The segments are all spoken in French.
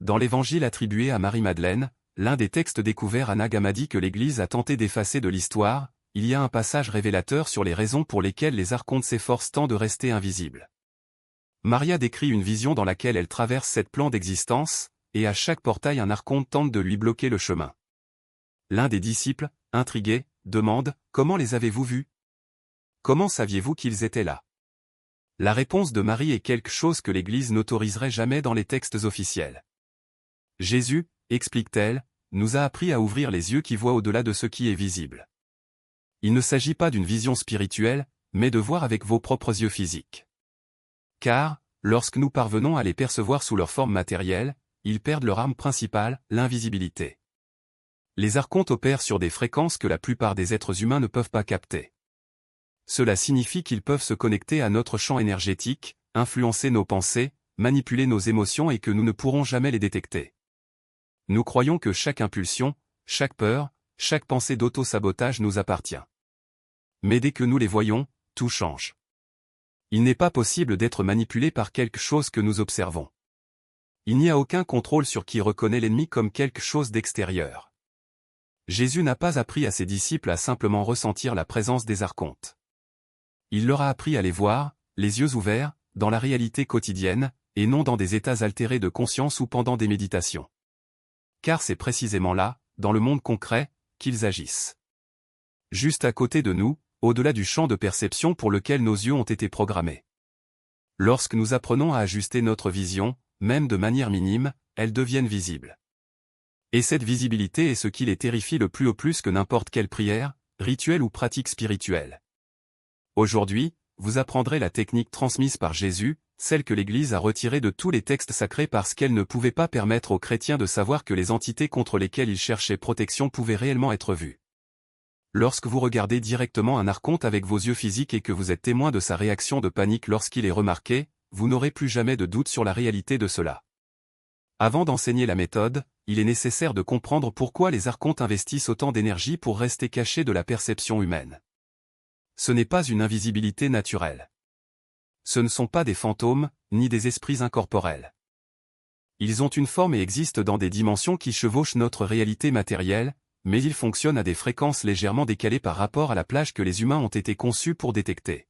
dans l'évangile attribué à Marie-Madeleine, l'un des textes découverts à Nag Hammadi que l'Église a tenté d'effacer de l'histoire, il y a un passage révélateur sur les raisons pour lesquelles les archontes s'efforcent tant de rester invisibles. Maria décrit une vision dans laquelle elle traverse cette plan d'existence, et à chaque portail un archonte tente de lui bloquer le chemin. L'un des disciples, intrigué, demande « Comment les avez-vous vus? Comment saviez-vous qu'ils étaient là ?» La réponse de Marie est quelque chose que l'Église n'autoriserait jamais dans les textes officiels. Jésus, explique-t-elle, nous a appris à ouvrir les yeux qui voient au-delà de ce qui est visible. Il ne s'agit pas d'une vision spirituelle, mais de voir avec vos propres yeux physiques. Car, lorsque nous parvenons à les percevoir sous leur forme matérielle, ils perdent leur arme principale, l'invisibilité. Les archontes opèrent sur des fréquences que la plupart des êtres humains ne peuvent pas capter. Cela signifie qu'ils peuvent se connecter à notre champ énergétique, influencer nos pensées, manipuler nos émotions et que nous ne pourrons jamais les détecter. Nous croyons que chaque impulsion, chaque peur, chaque pensée d'auto-sabotage nous appartient. Mais dès que nous les voyons, tout change. Il n'est pas possible d'être manipulé par quelque chose que nous observons. Il n'y a aucun contrôle sur qui reconnaît l'ennemi comme quelque chose d'extérieur. Jésus n'a pas appris à ses disciples à simplement ressentir la présence des archontes. Il leur a appris à les voir, les yeux ouverts, dans la réalité quotidienne, et non dans des états altérés de conscience ou pendant des méditations. Car c'est précisément là, dans le monde concret, qu'ils agissent. Juste à côté de nous, au-delà du champ de perception pour lequel nos yeux ont été programmés. Lorsque nous apprenons à ajuster notre vision, même de manière minime, elles deviennent visibles. Et cette visibilité est ce qui les terrifie le plus au plus que n'importe quelle prière, rituel ou pratique spirituelle. Aujourd'hui, vous apprendrez la technique transmise par Jésus, celle que l'Église a retirée de tous les textes sacrés parce qu'elle ne pouvait pas permettre aux chrétiens de savoir que les entités contre lesquelles ils cherchaient protection pouvaient réellement être vues. Lorsque vous regardez directement un archonte avec vos yeux physiques et que vous êtes témoin de sa réaction de panique lorsqu'il est remarqué, vous n'aurez plus jamais de doute sur la réalité de cela. Avant d'enseigner la méthode, il est nécessaire de comprendre pourquoi les archontes investissent autant d'énergie pour rester cachés de la perception humaine. Ce n'est pas une invisibilité naturelle. Ce ne sont pas des fantômes, ni des esprits incorporels. Ils ont une forme et existent dans des dimensions qui chevauchent notre réalité matérielle, mais ils fonctionnent à des fréquences légèrement décalées par rapport à la plage que les humains ont été conçus pour détecter.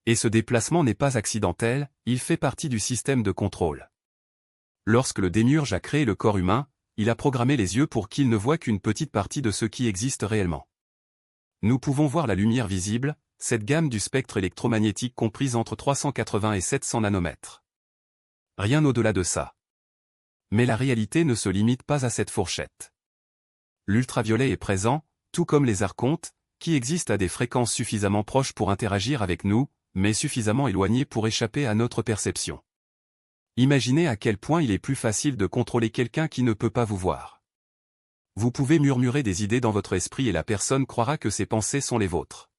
Et ce déplacement n'est pas accidentel, il fait partie du système de contrôle. Lorsque le démiurge a créé le corps humain, il a programmé les yeux pour qu'ils ne voient qu'une petite partie de ce qui existe réellement. Nous pouvons voir la lumière visible, cette gamme du spectre électromagnétique comprise entre 380 et 700 nanomètres. Rien au-delà de ça. Mais la réalité ne se limite pas à cette fourchette. L'ultraviolet est présent, tout comme les archontes, qui existent à des fréquences suffisamment proches pour interagir avec nous, mais suffisamment éloignées pour échapper à notre perception. Imaginez à quel point il est plus facile de contrôler quelqu'un qui ne peut pas vous voir. Vous pouvez murmurer des idées dans votre esprit et la personne croira que ces pensées sont les vôtres.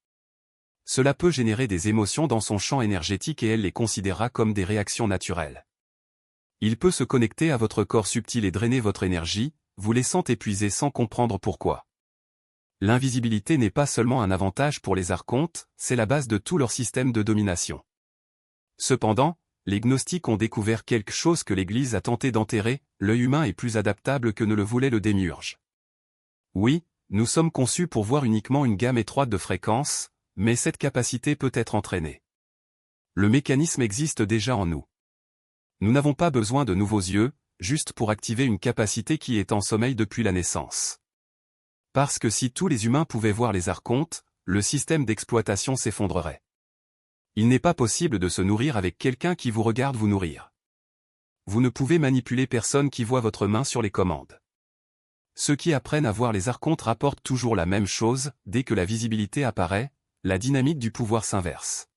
Cela peut générer des émotions dans son champ énergétique et elle les considérera comme des réactions naturelles. Il peut se connecter à votre corps subtil et drainer votre énergie, vous laissant épuisé sans comprendre pourquoi. L'invisibilité n'est pas seulement un avantage pour les archontes, c'est la base de tout leur système de domination. Cependant, les gnostiques ont découvert quelque chose que l'Église a tenté d'enterrer, l'œil humain est plus adaptable que ne le voulait le démiurge. Oui, nous sommes conçus pour voir uniquement une gamme étroite de fréquences, mais cette capacité peut être entraînée. Le mécanisme existe déjà en nous. Nous n'avons pas besoin de nouveaux yeux, juste pour activer une capacité qui est en sommeil depuis la naissance. Parce que si tous les humains pouvaient voir les archontes, le système d'exploitation s'effondrerait. Il n'est pas possible de se nourrir avec quelqu'un qui vous regarde vous nourrir. Vous ne pouvez manipuler personne qui voit votre main sur les commandes. Ceux qui apprennent à voir les archontes rapportent toujours la même chose, dès que la visibilité apparaît, la dynamique du pouvoir s'inverse.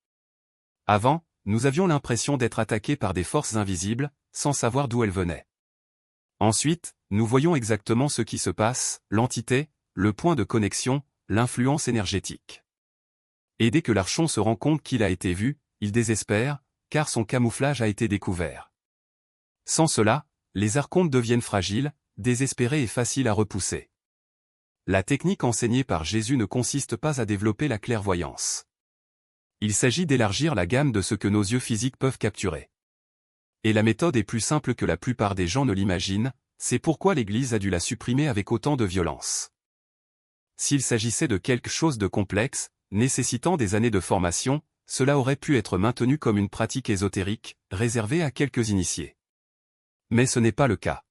Avant, nous avions l'impression d'être attaqués par des forces invisibles, sans savoir d'où elles venaient. Ensuite, nous voyons exactement ce qui se passe, l'entité, le point de connexion, l'influence énergétique. Et dès que l'archon se rend compte qu'il a été vu, il désespère, car son camouflage a été découvert. Sans cela, les archontes deviennent fragiles, désespérés et faciles à repousser. La technique enseignée par Jésus ne consiste pas à développer la clairvoyance. Il s'agit d'élargir la gamme de ce que nos yeux physiques peuvent capturer. Et la méthode est plus simple que la plupart des gens ne l'imaginent, c'est pourquoi l'Église a dû la supprimer avec autant de violence. S'il s'agissait de quelque chose de complexe, nécessitant des années de formation, cela aurait pu être maintenu comme une pratique ésotérique, réservée à quelques initiés. Mais ce n'est pas le cas.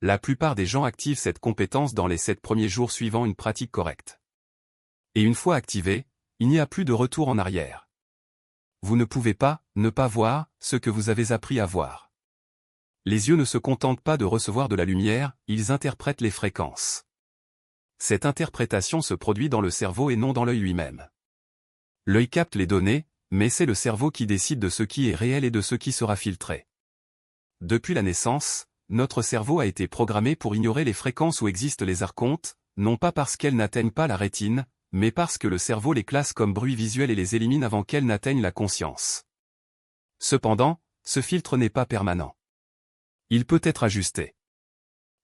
La plupart des gens activent cette compétence dans les 7 premiers jours suivant une pratique correcte. Et une fois activée, il n'y a plus de retour en arrière. Vous ne pouvez pas ne pas voir ce que vous avez appris à voir. Les yeux ne se contentent pas de recevoir de la lumière, ils interprètent les fréquences. Cette interprétation se produit dans le cerveau et non dans l'œil lui-même. L'œil capte les données, mais c'est le cerveau qui décide de ce qui est réel et de ce qui sera filtré. Depuis la naissance, notre cerveau a été programmé pour ignorer les fréquences où existent les archontes, non pas parce qu'elles n'atteignent pas la rétine, mais parce que le cerveau les classe comme bruits visuels et les élimine avant qu'elles n'atteignent la conscience. Cependant, ce filtre n'est pas permanent. Il peut être ajusté.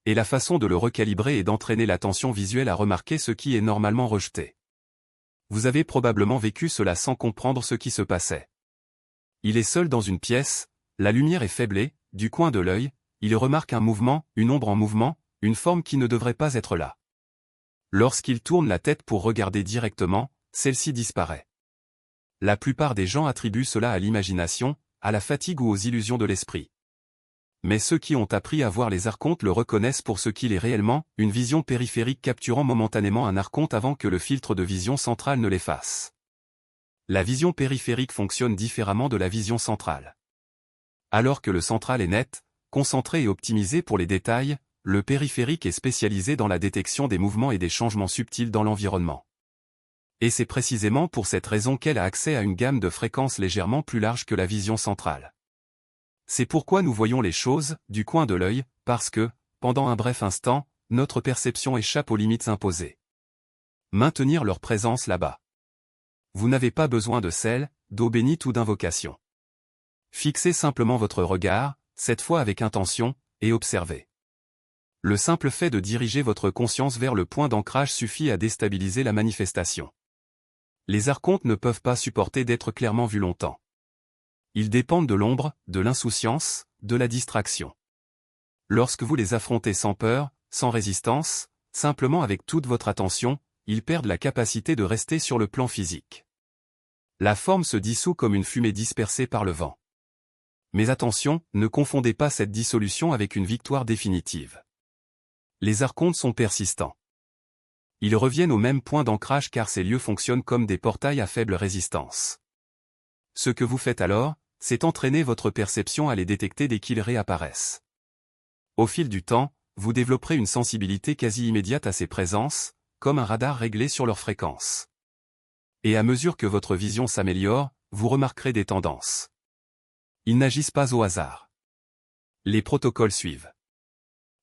Et la façon de le recalibrer est d'entraîner l'attention visuelle à remarquer ce qui est normalement rejeté. Vous avez probablement vécu cela sans comprendre ce qui se passait. Il est seul dans une pièce, la lumière est faiblée, du coin de l'œil, il remarque un mouvement, une ombre en mouvement, une forme qui ne devrait pas être là. Lorsqu'il tourne la tête pour regarder directement, celle-ci disparaît. La plupart des gens attribuent cela à l'imagination, à la fatigue ou aux illusions de l'esprit. Mais ceux qui ont appris à voir les archontes le reconnaissent pour ce qu'il est réellement, une vision périphérique capturant momentanément un archonte avant que le filtre de vision centrale ne l'efface. La vision périphérique fonctionne différemment de la vision centrale. Alors que le central est net, concentré et optimisé pour les détails, le périphérique est spécialisé dans la détection des mouvements et des changements subtils dans l'environnement. Et c'est précisément pour cette raison qu'elle a accès à une gamme de fréquences légèrement plus large que la vision centrale. C'est pourquoi nous voyons les choses, du coin de l'œil, parce que, pendant un bref instant, notre perception échappe aux limites imposées. Maintenir leur présence là-bas. Vous n'avez pas besoin de sel, d'eau bénite ou d'invocation. Fixez simplement votre regard, cette fois avec intention, et observez. Le simple fait de diriger votre conscience vers le point d'ancrage suffit à déstabiliser la manifestation. Les archontes ne peuvent pas supporter d'être clairement vus longtemps. Ils dépendent de l'ombre, de l'insouciance, de la distraction. Lorsque vous les affrontez sans peur, sans résistance, simplement avec toute votre attention, ils perdent la capacité de rester sur le plan physique. La forme se dissout comme une fumée dispersée par le vent. Mais attention, ne confondez pas cette dissolution avec une victoire définitive. Les archontes sont persistants. Ils reviennent au même point d'ancrage car ces lieux fonctionnent comme des portails à faible résistance. Ce que vous faites alors, c'est entraîner votre perception à les détecter dès qu'ils réapparaissent. Au fil du temps, vous développerez une sensibilité quasi immédiate à ces présences, comme un radar réglé sur leur fréquence. Et à mesure que votre vision s'améliore, vous remarquerez des tendances. Ils n'agissent pas au hasard. Les protocoles suivent.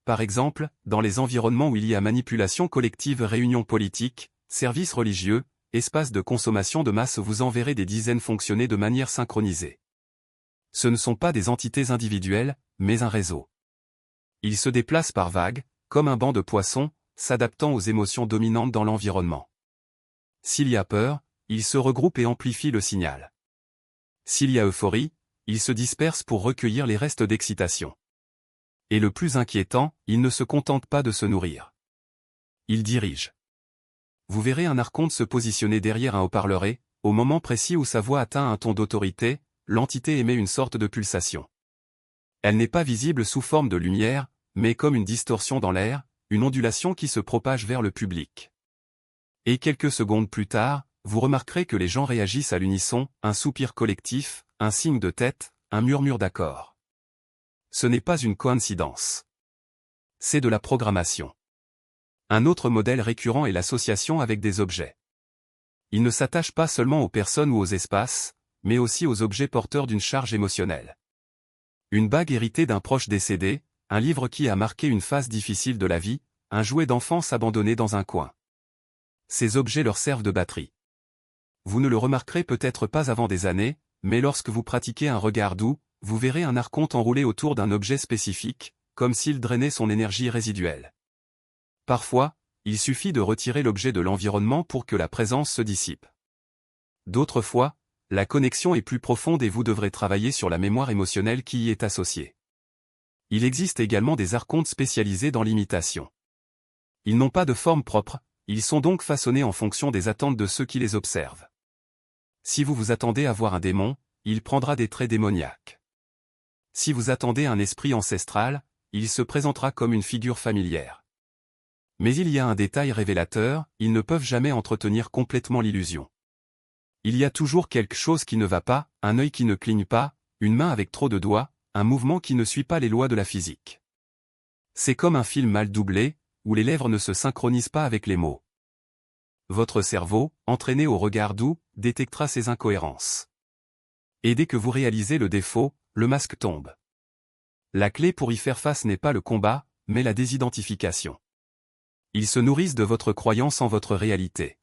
Par exemple, dans les environnements où il y a manipulation collective, réunions politiques, services religieux, espaces de consommation de masse, vous en verrez des dizaines fonctionner de manière synchronisée. Ce ne sont pas des entités individuelles, mais un réseau. Ils se déplacent par vagues, comme un banc de poissons, s'adaptant aux émotions dominantes dans l'environnement. S'il y a peur, ils se regroupent et amplifient le signal. S'il y a euphorie, ils se dispersent pour recueillir les restes d'excitation. Et le plus inquiétant, ils ne se contentent pas de se nourrir. Ils dirigent. Vous verrez un archonte se positionner derrière un haut-parleur et, au moment précis où sa voix atteint un ton d'autorité, l'entité émet une sorte de pulsation. Elle n'est pas visible sous forme de lumière, mais comme une distorsion dans l'air, une ondulation qui se propage vers le public. Et quelques secondes plus tard, vous remarquerez que les gens réagissent à l'unisson, un soupir collectif, un signe de tête, un murmure d'accord. Ce n'est pas une coïncidence. C'est de la programmation. Un autre modèle récurrent est l'association avec des objets. Il ne s'attache pas seulement aux personnes ou aux espaces, mais aussi aux objets porteurs d'une charge émotionnelle. Une bague héritée d'un proche décédé, un livre qui a marqué une phase difficile de la vie, un jouet d'enfance abandonné dans un coin. Ces objets leur servent de batterie. Vous ne le remarquerez peut-être pas avant des années, mais lorsque vous pratiquez un regard doux, vous verrez un archonte enroulé autour d'un objet spécifique, comme s'il drainait son énergie résiduelle. Parfois, il suffit de retirer l'objet de l'environnement pour que la présence se dissipe. D'autres fois, la connexion est plus profonde et vous devrez travailler sur la mémoire émotionnelle qui y est associée. Il existe également des archontes spécialisés dans l'imitation. Ils n'ont pas de forme propre, ils sont donc façonnés en fonction des attentes de ceux qui les observent. Si vous vous attendez à voir un démon, il prendra des traits démoniaques. Si vous attendez un esprit ancestral, il se présentera comme une figure familière. Mais il y a un détail révélateur, ils ne peuvent jamais entretenir complètement l'illusion. Il y a toujours quelque chose qui ne va pas, un œil qui ne cligne pas, une main avec trop de doigts, un mouvement qui ne suit pas les lois de la physique. C'est comme un film mal doublé, où les lèvres ne se synchronisent pas avec les mots. Votre cerveau, entraîné au regard doux, détectera ces incohérences. Et dès que vous réalisez le défaut, le masque tombe. La clé pour y faire face n'est pas le combat, mais la désidentification. Ils se nourrissent de votre croyance en votre réalité.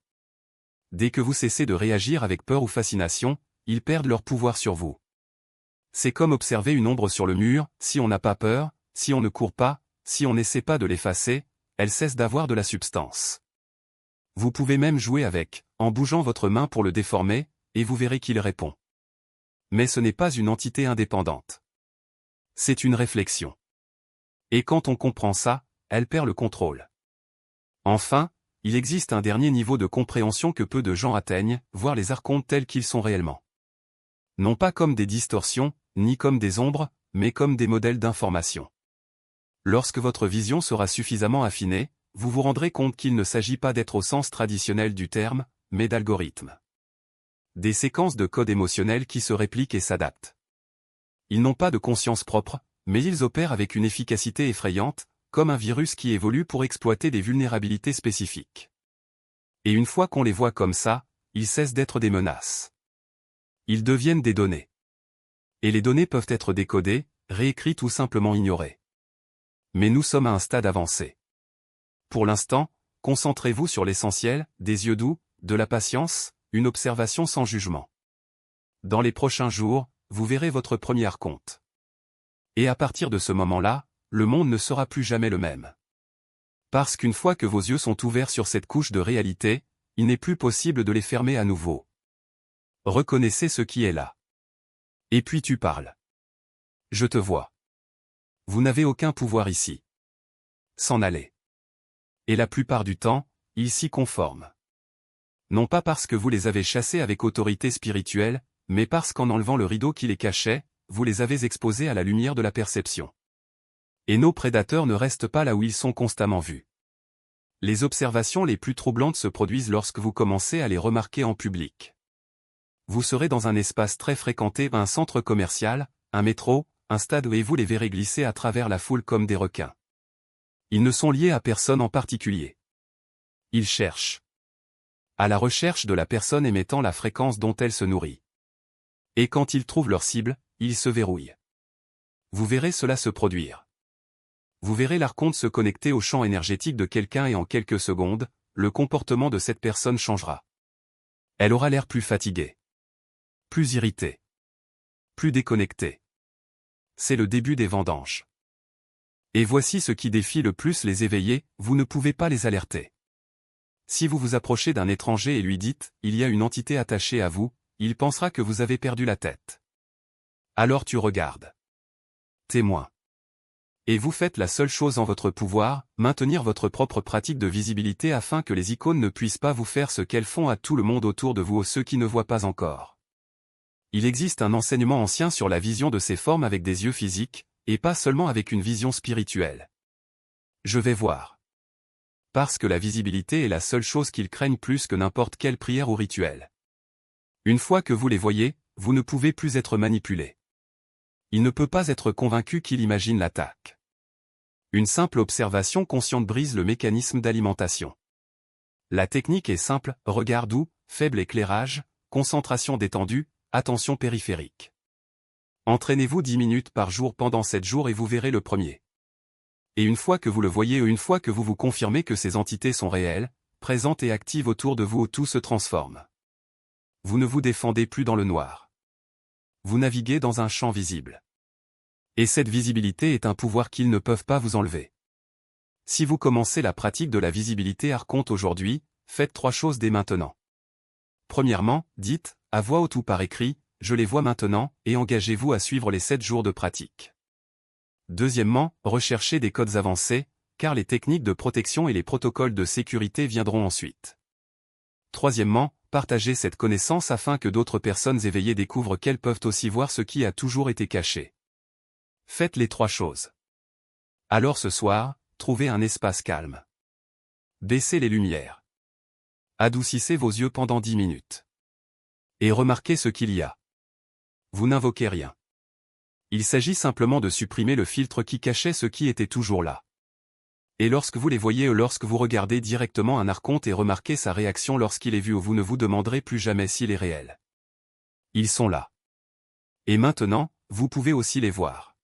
Dès que vous cessez de réagir avec peur ou fascination, ils perdent leur pouvoir sur vous. C'est comme observer une ombre sur le mur, si on n'a pas peur, si on ne court pas, si on n'essaie pas de l'effacer, elle cesse d'avoir de la substance. Vous pouvez même jouer avec, en bougeant votre main pour le déformer, et vous verrez qu'il répond. Mais ce n'est pas une entité indépendante. C'est une réflexion. Et quand on comprend ça, elle perd le contrôle. Enfin, il existe un dernier niveau de compréhension que peu de gens atteignent, voir les archontes tels qu'ils sont réellement. Non pas comme des distorsions, ni comme des ombres, mais comme des modèles d'information. Lorsque votre vision sera suffisamment affinée, vous vous rendrez compte qu'il ne s'agit pas d'être au sens traditionnel du terme, mais d'algorithmes. Des séquences de code émotionnel qui se répliquent et s'adaptent. Ils n'ont pas de conscience propre, mais ils opèrent avec une efficacité effrayante, comme un virus qui évolue pour exploiter des vulnérabilités spécifiques. Et une fois qu'on les voit comme ça, ils cessent d'être des menaces. Ils deviennent des données. Et les données peuvent être décodées, réécrites ou simplement ignorées. Mais nous sommes à un stade avancé. Pour l'instant, concentrez-vous sur l'essentiel, des yeux doux, de la patience, une observation sans jugement. Dans les prochains jours, vous verrez votre premier archonte. Et à partir de ce moment-là, le monde ne sera plus jamais le même. Parce qu'une fois que vos yeux sont ouverts sur cette couche de réalité, il n'est plus possible de les fermer à nouveau. Reconnaissez ce qui est là. Et puis tu parles. Je te vois. Vous n'avez aucun pouvoir ici. S'en aller. Et la plupart du temps, ils s'y conforment. Non pas parce que vous les avez chassés avec autorité spirituelle, mais parce qu'en enlevant le rideau qui les cachait, vous les avez exposés à la lumière de la perception. Et nos prédateurs ne restent pas là où ils sont constamment vus. Les observations les plus troublantes se produisent lorsque vous commencez à les remarquer en public. Vous serez dans un espace très fréquenté, un centre commercial, un métro, un stade et vous les verrez glisser à travers la foule comme des requins. Ils ne sont liés à personne en particulier. Ils cherchent. À la recherche de la personne émettant la fréquence dont elle se nourrit. Et quand ils trouvent leur cible, ils se verrouillent. Vous verrez cela se produire. Vous verrez l'archonte se connecter au champ énergétique de quelqu'un et en quelques secondes, le comportement de cette personne changera. Elle aura l'air plus fatiguée. Plus irritée. Plus déconnectée. C'est le début des vendanges. Et voici ce qui défie le plus les éveillés, vous ne pouvez pas les alerter. Si vous vous approchez d'un étranger et lui dites « il y a une entité attachée à vous », il pensera que vous avez perdu la tête. Alors tu regardes. Témoin. Et vous faites la seule chose en votre pouvoir, maintenir votre propre pratique de visibilité afin que les icônes ne puissent pas vous faire ce qu'elles font à tout le monde autour de vous ou ceux qui ne voient pas encore. Il existe un enseignement ancien sur la vision de ces formes avec des yeux physiques, et pas seulement avec une vision spirituelle. Je vais voir. Parce que la visibilité est la seule chose qu'ils craignent plus que n'importe quelle prière ou rituel. Une fois que vous les voyez, vous ne pouvez plus être manipulé. Il ne peut pas être convaincu qu'il imagine l'attaque. Une simple observation consciente brise le mécanisme d'alimentation. La technique est simple, regard doux, faible éclairage, concentration détendue, attention périphérique. Entraînez-vous 10 minutes par jour pendant 7 jours et vous verrez le premier. Et une fois que vous le voyez ou une fois que vous vous confirmez que ces entités sont réelles, présentes et actives autour de vous, tout se transforme. Vous ne vous défendez plus dans le noir. Vous naviguez dans un champ visible. Et cette visibilité est un pouvoir qu'ils ne peuvent pas vous enlever. Si vous commencez la pratique de la visibilité archonte aujourd'hui, faites 3 choses dès maintenant. Premièrement, dites « à voix haute ou par écrit, je les vois maintenant, et engagez-vous à suivre les 7 jours de pratique. Deuxièmement, recherchez des codes avancés, car les techniques de protection et les protocoles de sécurité viendront ensuite. Troisièmement, partagez cette connaissance afin que d'autres personnes éveillées découvrent qu'elles peuvent aussi voir ce qui a toujours été caché. Faites les 3 choses. Alors ce soir, trouvez un espace calme. Baissez les lumières. Adoucissez vos yeux pendant 10 minutes. Et remarquez ce qu'il y a. Vous n'invoquez rien. Il s'agit simplement de supprimer le filtre qui cachait ce qui était toujours là. Et lorsque vous les voyez ou lorsque vous regardez directement un archonte et remarquez sa réaction lorsqu'il est vu, vous ne vous demanderez plus jamais s'il est réel. Ils sont là. Et maintenant, vous pouvez aussi les voir.